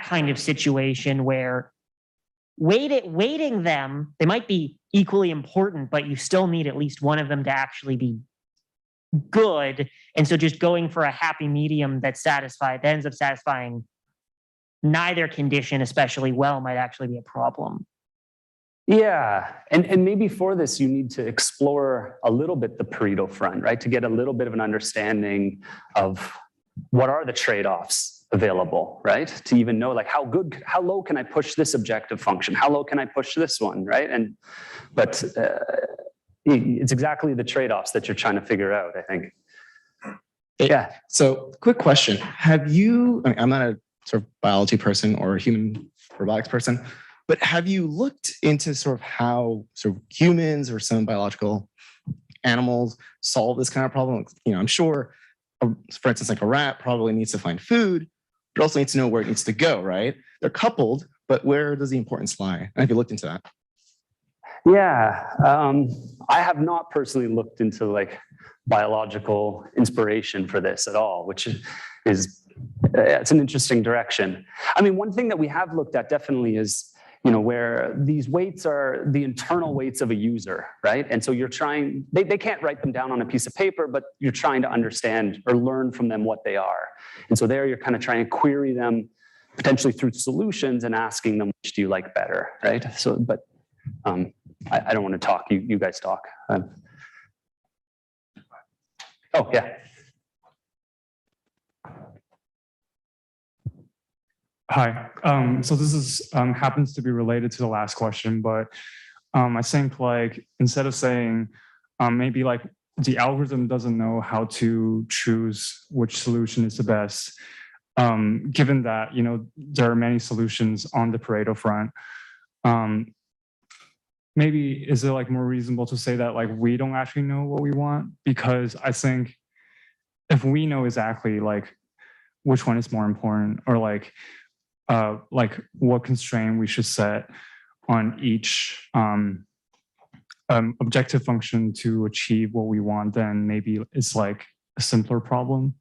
kind of situation where weighting them, they might be equally important, but you still need at least one of them to actually be good. And so just going for a happy medium that ends up satisfying neither condition especially well might actually be a problem. Yeah, and maybe for this, you need to explore a little bit the Pareto front, right? To get a little bit of an understanding of what are the trade-offs available, right? To even know like how low can I push this objective function? How low can I push this one, right? But it's exactly the trade-offs that you're trying to figure out, I think. Yeah. So quick question. Have you, I'm not a sort of biology person or a human robotics person, but have you looked into sort of how sort of humans or some biological animals solve this kind of problem? You know, I'm sure, for instance, like a rat probably needs to find food, but also needs to know where it needs to go, right? They're coupled, but where does the importance lie? And have you looked into that? Yeah, I have not personally looked into like biological inspiration for this at all, which is it's an interesting direction. I mean, one thing that we have looked at definitely is, you know, where these weights are the internal weights of a user, right? And so you're trying, they can't write them down on a piece of paper, but you're trying to understand or learn from them what they are. And so there you're kind of trying to query them potentially through solutions and asking them, which do you like better, right? So, but I don't want to talk, you guys talk. Oh, yeah. Hi. So this is happens to be related to the last question, but I think like instead of saying maybe like the algorithm doesn't know how to choose which solution is the best, given that, you know, there are many solutions on the Pareto front, maybe is it like more reasonable to say that like we don't actually know what we want? Because I think if we know exactly like which one is more important, or like what constraint we should set on each objective function to achieve what we want, then maybe it's like a simpler problem.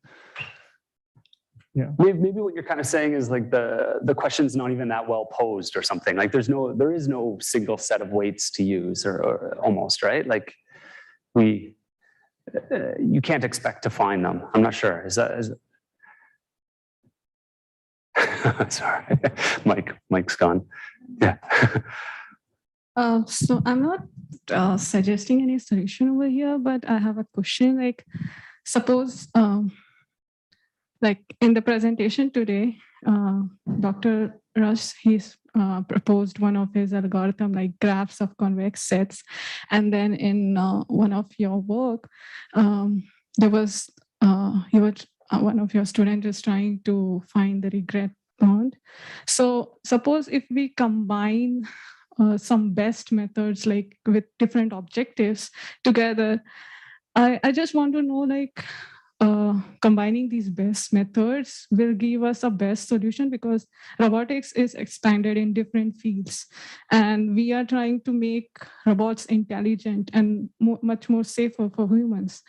Yeah. Maybe what you're kind of saying is like the question's not even that well posed or something. Like there is no single set of weights to use, or almost, right? Like you can't expect to find them. I'm not sure. Is sorry, Mike's gone. Yeah. So I'm not suggesting any solution over here, but I have a question. Like, suppose, like in the presentation today, Dr. Rush, he's proposed one of his algorithm, like graphs of convex sets, and then in one of your work, there was one of your students is trying to find the regret bound. So suppose if we combine some best methods like with different objectives together, I just want to know like combining these best methods will give us a best solution, because robotics is expanded in different fields and we are trying to make robots intelligent and much more safer for humans.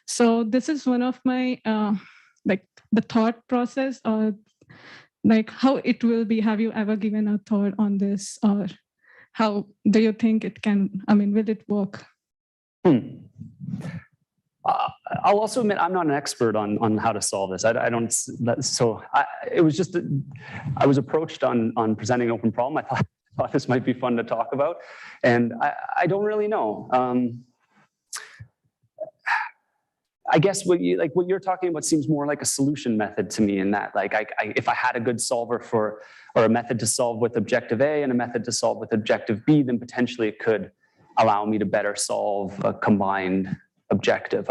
So this is one of my like the thought process, or like how it will be. Have you ever given a thought on this, or how do you think it can, I mean, will it work? I'll also admit I'm not an expert on how to solve this. I don't, so it was just, I was approached on presenting an open problem. I thought this might be fun to talk about, and I don't really know. I guess what you're talking about seems more like a solution method to me, in that like if I had a good solver for, or a method to solve with objective A and a method to solve with objective B, then potentially it could allow me to better solve a combined objective.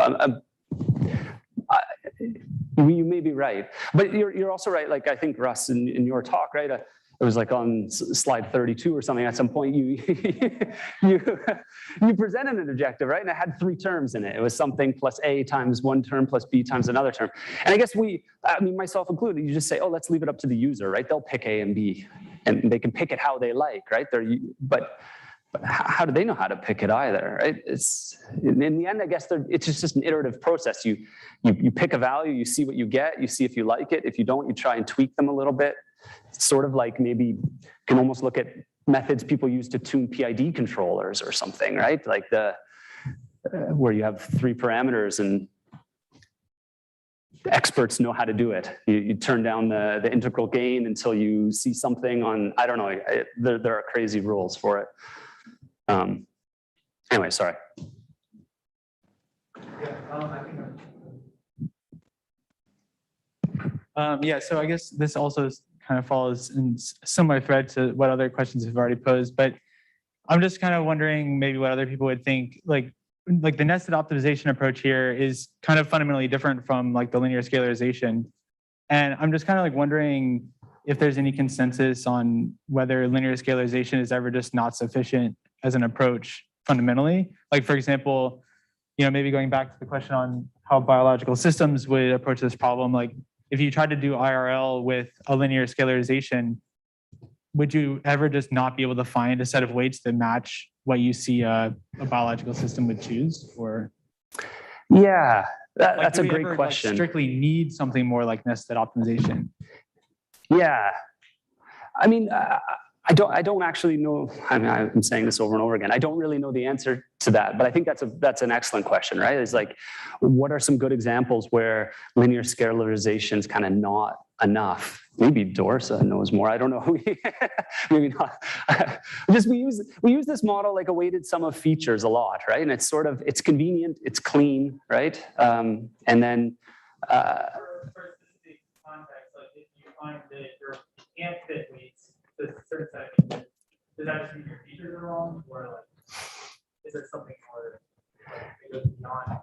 You may be right, but you're also right. Like I think Russ, in your talk, right? It was like on slide 32 or something. At some point, you presented an objective, right? And it had 3 terms in it. It was something plus A times one term plus B times another term. And I guess I mean, myself included, you just say, oh, let's leave it up to the user, right? They'll pick A and B, and they can pick it how they like, right? But how do they know how to pick it either, right? It's in the end, I guess it's just an iterative process. You pick a value, you see what you get, you see if you like it. If you don't, you try and tweak them a little bit. It's sort of like maybe you can almost look at methods people use to tune PID controllers or something, right? Like where you have 3 parameters and experts know how to do it. You turn down the integral gain until you see something on, I don't know, there are crazy rules for it. Anyway, sorry. Yeah, so I guess this also kind of follows in similar thread to what other questions have already posed, but I'm just kind of wondering maybe what other people would think, like the nested optimization approach here is kind of fundamentally different from like the linear scalarization. And I'm just kind of like wondering if there's any consensus on whether linear scalarization is ever just not sufficient as an approach fundamentally. Like for example, you know, maybe going back to the question on how biological systems would approach this problem, like if you tried to do IRL with a linear scalarization, would you ever just not be able to find a set of weights that match what you see a biological system would choose? Or yeah, like, that's do a we great ever, question. Like, strictly need something more like nested optimization? Yeah, I mean, I don't actually know. I mean, I'm saying this over and over again. I don't really know the answer to that, but I think that's an excellent question, right? It's like, what are some good examples where linear scalarization is kind of not enough? Maybe Dorsa knows more. I don't know. Maybe not. Just we use this model like a weighted sum of features a lot, right? And it's sort of convenient, it's clean, right? And then. For specific context, like if you find that you can't fit weights to a certain set, does that just mean your features are wrong, or like is there something more like it goes beyond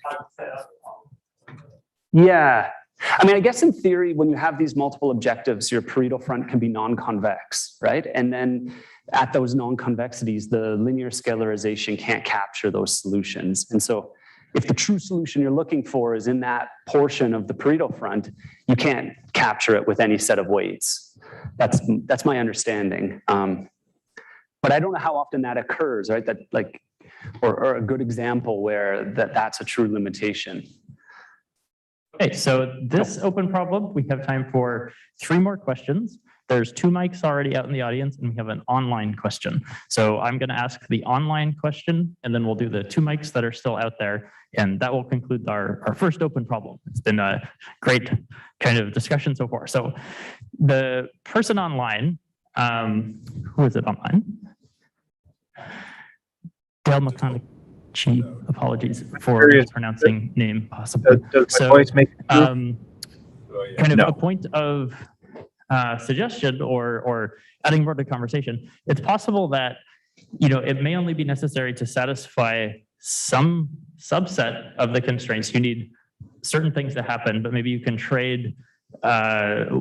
how to set up the problem? Yeah. I mean, I guess in theory, when you have these multiple objectives, your Pareto front can be non-convex, right? And then at those non-convexities, the linear scalarization can't capture those solutions. And so if the true solution you're looking for is in that portion of the Pareto front, you can't capture it with any set of weights. That's my understanding. But I don't know how often that occurs, right? That like, or a good example where that's a true limitation. Okay, so this open problem, we have time for 3 more questions. There's 2 mics already out in the audience, and we have an online question. So I'm going to ask the online question, and then we'll do the 2 mics that are still out there, and that will conclude our first open problem. It's been a great kind of discussion so far. So the person online, who is it online? Dale McConaughey. Apologies for mispronouncing name possibly. So, kind of a point of suggestion or adding more to the conversation. It's possible that, you know, it may only be necessary to satisfy some subset of the constraints. You need certain things to happen, but maybe you can trade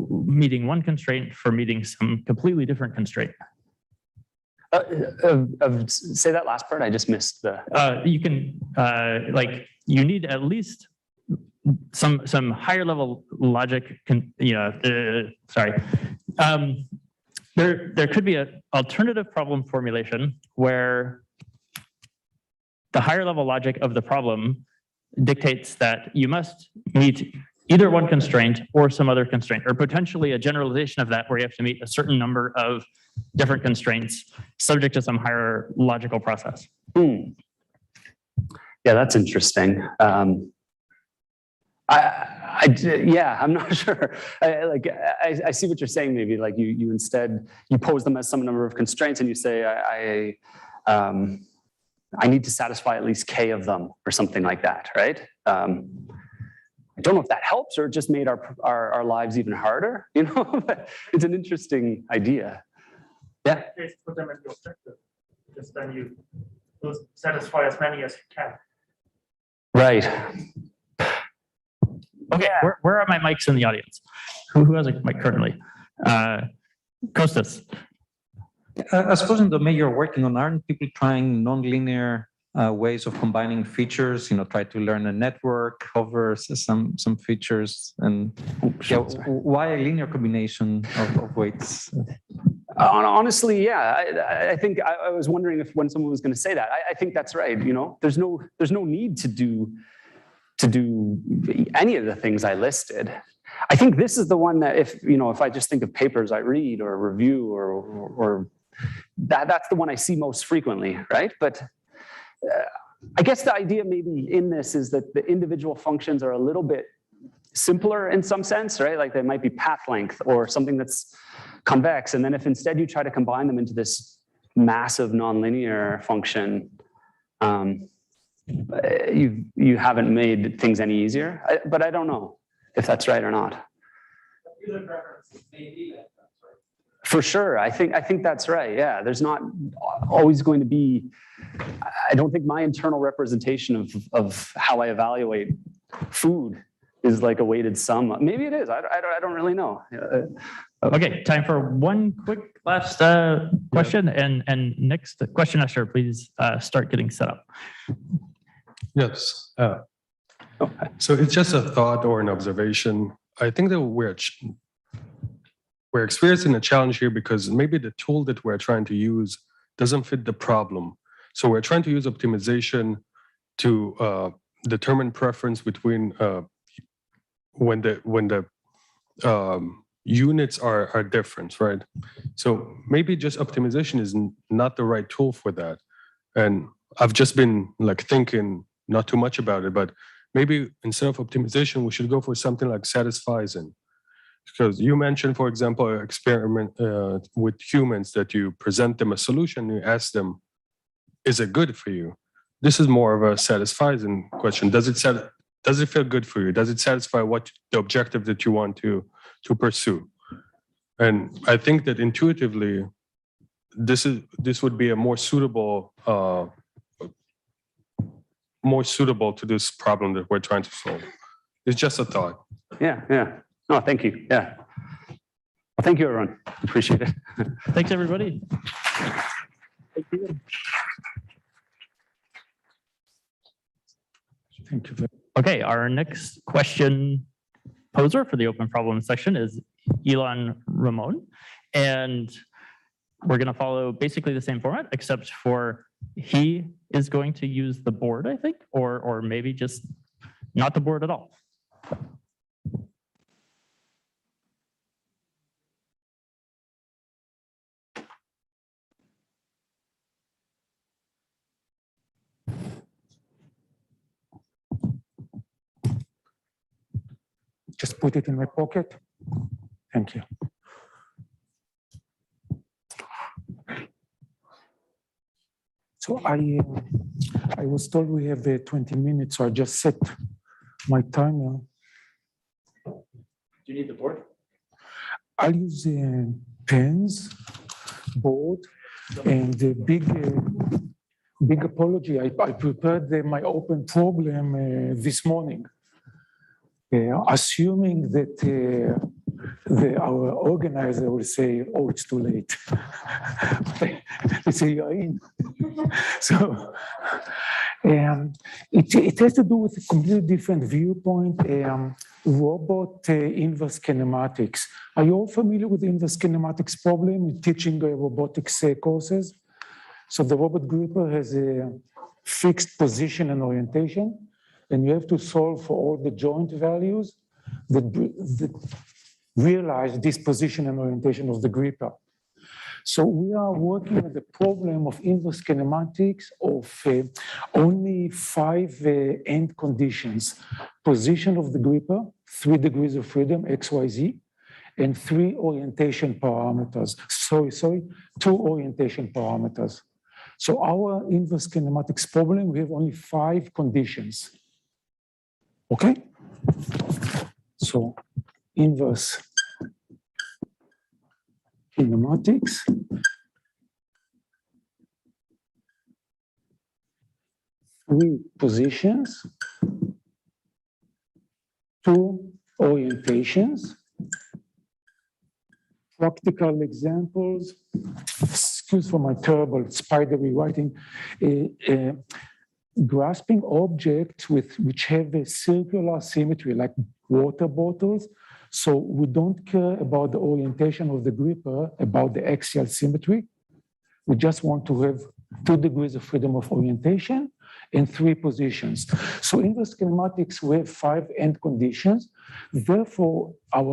meeting one constraint for meeting some completely different constraint. Say that last part. I just missed the. You can like you need at least some higher level logic. Sorry. There could be an alternative problem formulation where the higher level logic of the problem dictates that you must meet either one constraint or some other constraint, or potentially a generalization of that where you have to meet a certain number of different constraints subject to some higher logical process. Yeah, that's interesting. Yeah, I'm not sure. I see what you're saying. Maybe like you instead you pose them as some number of constraints, and you say I need to satisfy at least k of them, or something like that, right? I don't know if that helps or just made our lives even harder. You know, but it's an interesting idea. Yeah. Just put them as the objective. Just then you satisfy as many as you can. Right. Okay, where are my mics in the audience? Who has a mic currently? Kostas. I suppose in the domain you're working on, aren't people trying nonlinear ways of combining features? You know, try to learn a network over some features, and why a linear combination of weights? Honestly, yeah. I think I was wondering if when someone was going to say that. I think that's right. You know, there's no need to do any of the things I listed. I think this is the one that if I just think of papers I read or review or that's the one I see most frequently, right? But I guess the idea maybe in this is that the individual functions are a little bit simpler in some sense, right? Like they might be path length or something that's convex. And then if instead you try to combine them into this massive nonlinear function, you haven't made things any easier. But I don't know if that's right or not. For sure, I think that's right. Yeah, there's not always going to be. I don't think my internal representation of how I evaluate food is like a weighted sum. Maybe it is. I don't really know. Okay, time for one quick last question, and next question usher, please start getting set up. Yes. So it's just a thought or an observation. I think that we're experiencing a challenge here because maybe the tool that we're trying to use doesn't fit the problem. So we're trying to use optimization to determine preference between when the units are different, right? So maybe just optimization is not the right tool for that. And I've just been like thinking not too much about it, but maybe instead of optimization, we should go for something like satisficing. Because you mentioned, for example, an experiment with humans that you present them a solution, you ask them, is it good for you? This is more of a satisfying question. Does it feel good for you? Does it satisfy what the objective that you want to pursue? And I think that intuitively, this would be a more suitable to this problem that we're trying to solve. It's just a thought. Yeah. No, thank you. Yeah. Well, thank you, everyone. Appreciate it. Thanks, everybody. Thank you. Thank you. Okay, our next question poser for the open problem section is Elon Ramon. And we're going to follow basically the same format, except for he is going to use the board, I think, or maybe just not the board at all. Just put it in my pocket. Thank you. So I was told we have 20 minutes, so I just set my timer. Do you need the board? I'll use pens, board, and a big apology. I prepared my open problem this morning. Assuming that our organizer will say, "Oh, it's too late." They say you're in. So it has to do with a completely different viewpoint. Robot inverse kinematics. Are you all familiar with the inverse kinematics problem in teaching robotics courses? So the robot gripper has a fixed position and orientation, and you have to solve for all the joint values that realize this position and orientation of the gripper. So we are working with the problem of inverse kinematics of only 5 end conditions: position of the gripper, 3 degrees of freedom, X, Y, Z, and 3 orientation parameters. Sorry, 2 orientation parameters. So our inverse kinematics problem, we have only 5 conditions. Okay? So inverse kinematics. 3 positions, 2 orientations, practical examples. Excuse for my terrible spidery writing. Grasping objects which have a circular symmetry, like water bottles. So we don't care about the orientation of the gripper, about the axial symmetry. We just want to have 2 degrees of freedom of orientation and 3 positions. So in the schematics, we have 5 end conditions. Therefore, our